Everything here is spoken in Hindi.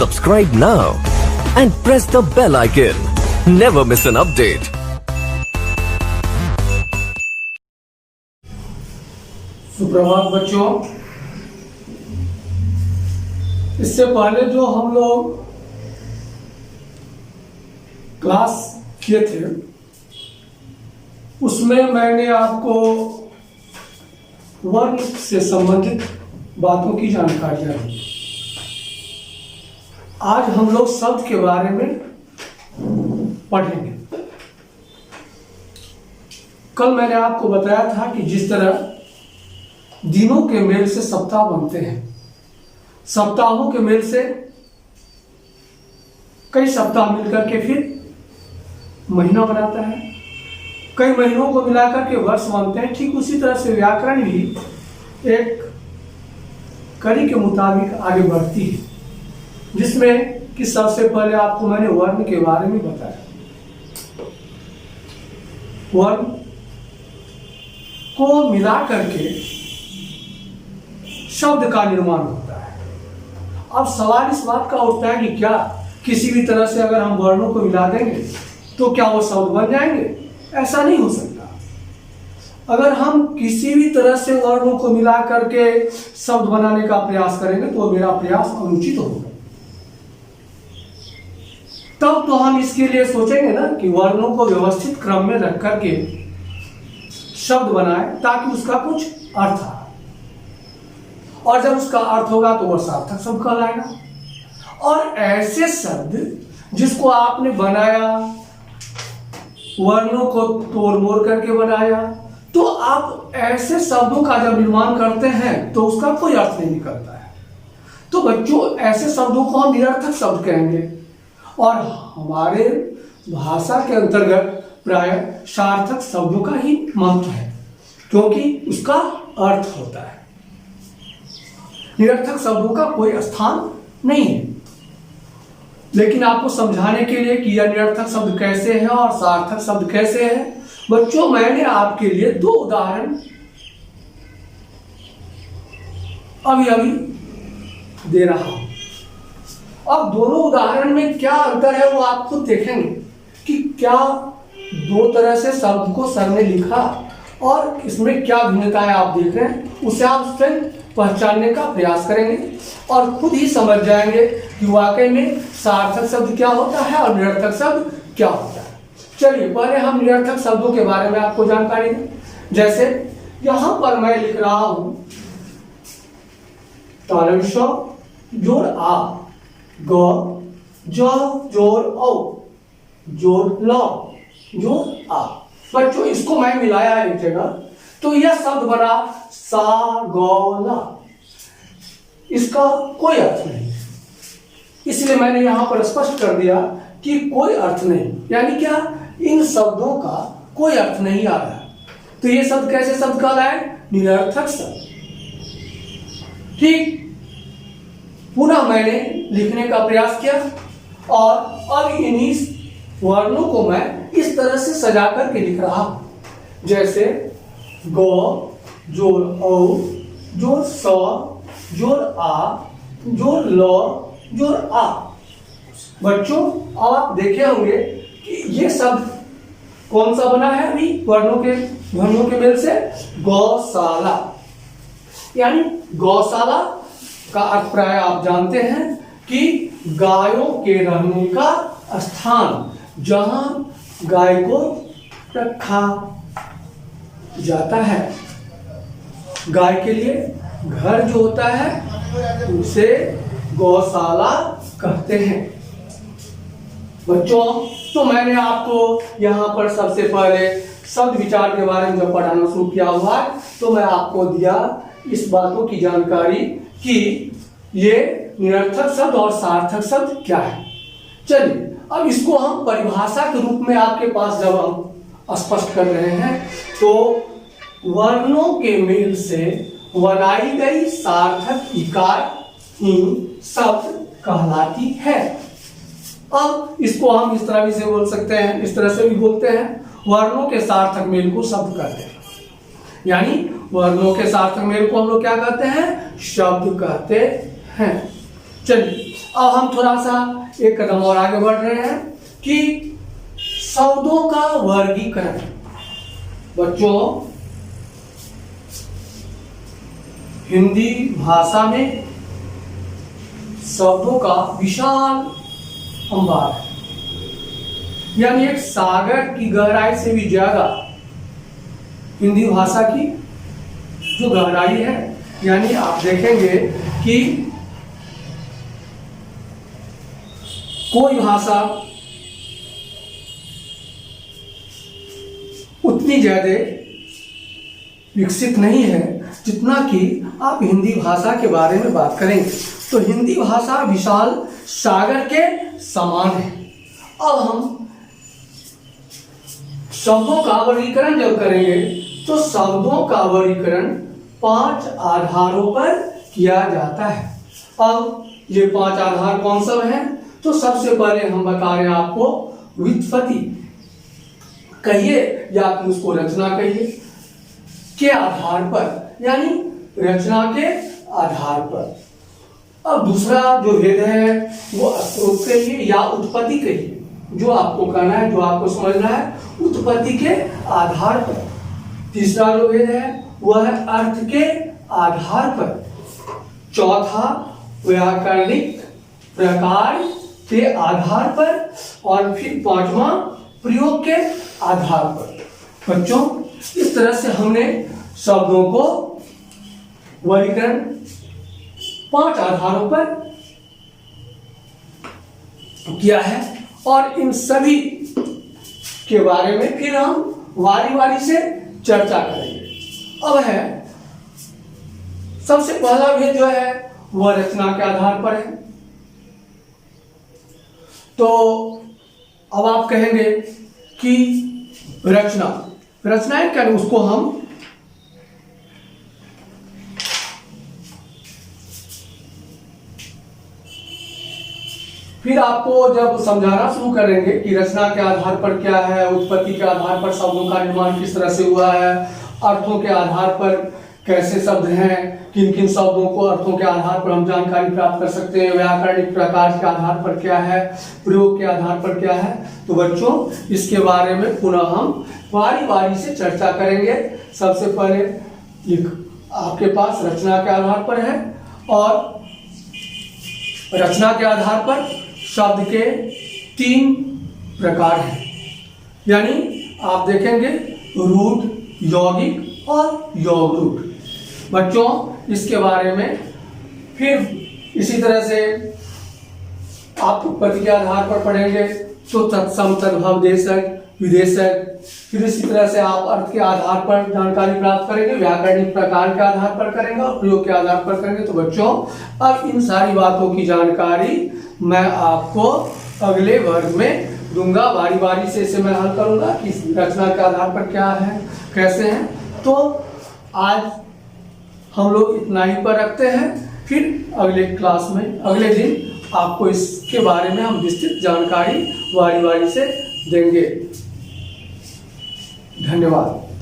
Subscribe now and press the bell icon. Never miss an update. सुप्रभात बच्चों, इससे पहले जो हम लोग क्लास किए थे उसमें मैंने आपको वर्ण से संबंधित बातों की जानकारियां दी। आज हम लोग शब्द के बारे में पढ़ेंगे। कल मैंने आपको बताया था कि जिस तरह दिनों के मेल से सप्ताह बनते हैं, सप्ताहों के मेल से कई सप्ताह मिलकर के फिर महीना बनाता है, कई महीनों को मिलाकर के वर्ष बनते हैं। ठीक उसी तरह से व्याकरण भी एक कड़ी के मुताबिक आगे बढ़ती है, जिसमें कि सबसे पहले आपको मैंने वर्ण के बारे में बताया। वर्ण को मिला करके शब्द का निर्माण होता है। अब सवाल इस बात का उठता है कि क्या किसी भी तरह से अगर हम वर्णों को मिला देंगे तो क्या वो शब्द बन जाएंगे? ऐसा नहीं हो सकता। अगर हम किसी भी तरह से वर्णों को मिला करके शब्द बनाने का प्रयास करेंगे तो मेरा प्रयास अनुचित होगा। तब तो हम इसके लिए सोचेंगे ना कि वर्णों को व्यवस्थित क्रम में रख करके शब्द बनाए ताकि उसका कुछ अर्थ आए, और जब उसका अर्थ होगा तो वह सार्थक शब्द कहलाएगा। और ऐसे शब्द जिसको आपने बनाया, वर्णों को तोड़ मोड़ करके बनाया, तो आप ऐसे शब्दों का जब निर्माण करते हैं तो उसका कोई अर्थ नहीं निकलता है। तो बच्चों, ऐसे शब्दों को हम निरर्थक शब्द कहेंगे, और हमारे भाषा के अंतर्गत प्राय सार्थक शब्दों का ही महत्व है, क्योंकि उसका अर्थ होता है। निरर्थक शब्दों का कोई स्थान नहीं है। लेकिन आपको समझाने के लिए कि यह निरर्थक शब्द कैसे है और सार्थक शब्द कैसे है, बच्चों मैंने आपके लिए दो उदाहरण अभी दे रहा हूं। अब दोनों उदाहरण में क्या अंतर है वो आप खुद देखेंगे कि क्या दो तरह से शब्द को सर ने लिखा और इसमें क्या भिन्नताएं आप देख रहे हैं, उसे आप स्वयं पहचानने का प्रयास करेंगे और खुद ही समझ जाएंगे कि वाकई में सार्थक शब्द क्या होता है और निरर्थक शब्द क्या होता है। चलिए पहले हम निरर्थक शब्दों के बारे में आपको जानकारी दें। जैसे यहां पर मैं लिख रहा हूं तालव्य जोड़ आ, ग ज जोड़ औ जोड़ ल जोड़ आ। बच्चों इसको मैं मिलाया एक जगह तो यह शब्द बना सा ग ला। इसका कोई अर्थ नहीं, इसलिए मैंने यहां पर स्पष्ट कर दिया कि कोई अर्थ नहीं, यानी क्या इन शब्दों का कोई अर्थ नहीं आ रहा। तो ये शब्द कैसे शब्द कहलाए? निरर्थक शब्द। ठीक पुनः मैंने लिखने का प्रयास किया और अब इन्हीं वर्णों को मैं इस तरह से सजा करके लिख रहा हूं। जैसे ग जोड़ औ जोड़ स जोड़ आ जोड़ ल जोड़ आ। बच्चों अब आप देखे होंगे कि ये शब्द कौन सा बना है अभी वर्णों के मेल से? गौशाला। यानी गौशाला का अर्थ प्राय आप जानते हैं कि गायों के रहने का स्थान, जहां गाय को रखा जाता है। गाय के लिए घर जो होता है उसे गौशाला कहते हैं। बच्चों तो मैंने आपको यहाँ पर सबसे पहले शब्द विचार के बारे में जब पढ़ाना शुरू किया हुआ है तो मैं आपको दिया इस बातों की जानकारी कि ये निरर्थक शब्द और सार्थक शब्द क्या है। चलिए अब इसको हम परिभाषा के रूप में आपके पास जब हम स्पष्ट कर रहे हैं तो वर्णों के मेल से बनाई गई सार्थक इकाई ही शब्द कहलाती है। अब इसको हम इस तरह भी से बोल सकते हैं, इस तरह से भी बोलते हैं, वर्णों के सार्थक मेल को शब्द कहते हैं। यानी वर्णों के सार्थक मेल को हम लोग क्या कहते हैं? शब्द कहते हैं। चलिए अब हम थोड़ा सा एक कदम और आगे बढ़ रहे हैं कि शब्दों का वर्गीकरण। बच्चों, हिंदी भाषा में शब्दों का विशाल अंबार है, यानी एक सागर की गहराई से भी ज्यादा हिंदी भाषा की जो गहराई है। यानी आप देखेंगे कि कोई भाषा उतनी ज्यादा विकसित नहीं है जितना कि आप हिंदी भाषा के बारे में बात करेंगे। तो हिंदी भाषा विशाल सागर के समान है। अब हम शब्दों का वर्गीकरण जब करेंगे तो शब्दों का वर्गीकरण 5 आधारों पर किया जाता है। अब ये 5 आधार कौन सब हैं? तो सबसे पहले हम बता रहे हैं आपको व्युत्पत्ति कहिए या आप उसको रचना कहिए के आधार पर, यानी रचना के आधार पर। अब दूसरा जो भेद है वो स्रोत कहिए या उत्पत्ति कहिए, जो आपको करना है, जो आपको समझना है, उत्पत्ति के आधार पर। तीसरा जो भेद है वह है अर्थ के आधार पर। चौथा व्याकरणिक प्रकार के आधार पर, और फिर पांचवा प्रयोग के आधार पर। बच्चों, इस तरह से हमने शब्दों को वर्गीकरण 5 आधारों पर किया है, और इन सभी के बारे में फिर हम वारी वारी से चर्चा करेंगे। अब है सबसे पहला भेद जो है वह रचना के आधार पर है। तो अब आप कहेंगे कि रचनाएं क्या, उसको हम फिर आपको जब समझाना शुरू करेंगे कि रचना के आधार पर क्या है, उत्पत्ति के आधार पर शब्दों का निर्माण किस तरह से हुआ है, अर्थों के आधार पर कैसे शब्द हैं, किन किन शब्दों को अर्थों के आधार पर हम जानकारी प्राप्त कर सकते हैं, व्याकरणिक प्रकार के आधार पर क्या है, प्रयोग के आधार पर क्या है। तो बच्चों, इसके बारे में पुनः हम बारी बारी से चर्चा करेंगे। सबसे पहले आपके पास रचना के आधार पर है, और रचना के आधार पर शब्द के 3 प्रकार हैं। यानी आप देखेंगे रूढ़, यौगिक और योग रूढ़। बच्चों, इसके बारे में फिर इसी तरह से आप उत्पत्ति के आधार पर पढ़ेंगे तो तत्सम, तद्भव, देशक, विदेशक। फिर इसी तरह से आप अर्थ के आधार पर जानकारी प्राप्त करेंगे, व्याकरणिक प्रकार के आधार पर करेंगे और प्रयोग के आधार पर करेंगे। तो बच्चों, अब इन सारी बातों की जानकारी मैं आपको अगले वर्ग में दूंगा। बारी बारी से इसे मैं हल करूंगा कि रचना के आधार पर क्या है, कैसे है। तो आज हम लोग इतना ही पर रखते हैं। फिर अगले क्लास में, अगले दिन आपको इसके बारे में हम विस्तृत जानकारी बारी बारी से देंगे। धन्यवाद।